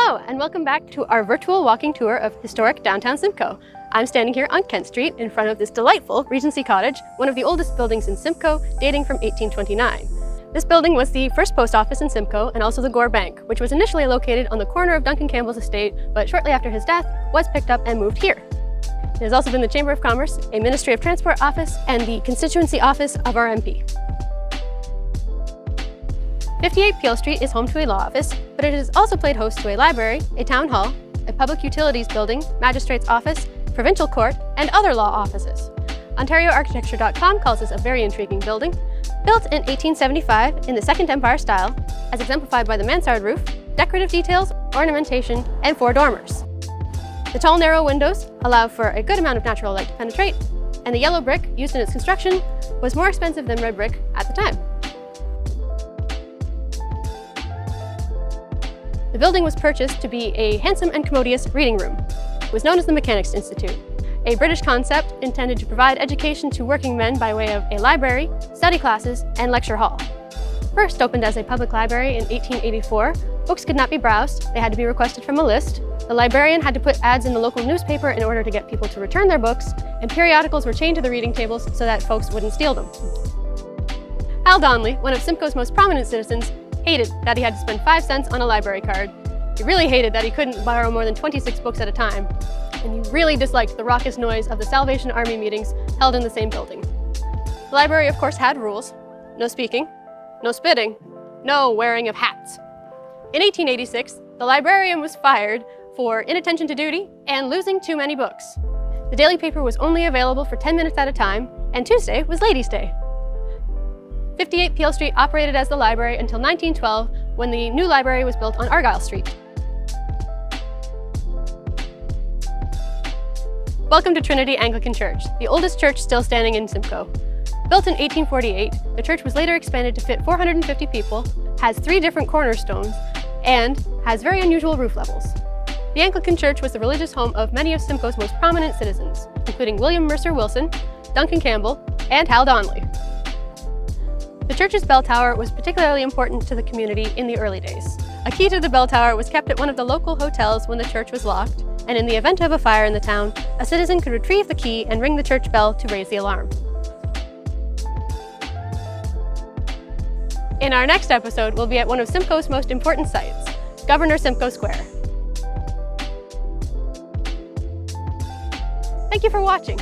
Hello, and welcome back to our virtual walking tour of historic downtown Simcoe. I'm standing here on Kent Street in front of this delightful Regency Cottage, one of the oldest buildings in Simcoe, dating from 1829. This building was the first post office in Simcoe and also the Gore Bank, which was initially located on the corner of Duncan Campbell's estate, but shortly after his death was picked up and moved here. It has also been the Chamber of Commerce, a Ministry of Transport office, and the constituency office of our MP. 58 Peel Street is home to a law office, but it has also played host to a library, a town hall, a public utilities building, magistrate's office, provincial court, and other law offices. OntarioArchitecture.com calls this a very intriguing building. Built in 1875 in the Second Empire style, as exemplified by the mansard roof, decorative details, ornamentation, and 4 dormers. The tall, narrow windows allow for a good amount of natural light to penetrate, and the yellow brick used in its construction was more expensive than red brick at the time. The building was purchased to be a handsome and commodious reading room. It was known as the Mechanics' Institute, a British concept intended to provide education to working men by way of a library, study classes, and lecture hall. First opened as a public library in 1884, books could not be browsed, they had to be requested from a list. The librarian had to put ads in the local newspaper in order to get people to return their books, and periodicals were chained to the reading tables so that folks wouldn't steal them. Hal Donnelly, one of Simcoe's most prominent citizens, hated that he had to spend 5 cents on a library card. He really hated that he couldn't borrow more than 26 books at a time. And he really disliked the raucous noise of the Salvation Army meetings held in the same building. The library, of course, had rules. No speaking, no spitting, no wearing of hats. In 1886, the librarian was fired for inattention to duty and losing too many books. The daily paper was only available for 10 minutes at a time, and Tuesday was Ladies' Day. 58 Peel Street operated as the library until 1912, when the new library was built on Argyle Street. Welcome to Trinity Anglican Church, the oldest church still standing in Simcoe. Built in 1848, the church was later expanded to fit 450 people, has 3 different cornerstones, and has very unusual roof levels. The Anglican Church was the religious home of many of Simcoe's most prominent citizens, including William Mercer Wilson, Duncan Campbell, and Hal Donnelly. The church's bell tower was particularly important to the community in the early days. A key to the bell tower was kept at one of the local hotels when the church was locked, and in the event of a fire in the town, a citizen could retrieve the key and ring the church bell to raise the alarm. In our next episode, we'll be at one of Simcoe's most important sites, Governor Simcoe Square. Thank you for watching.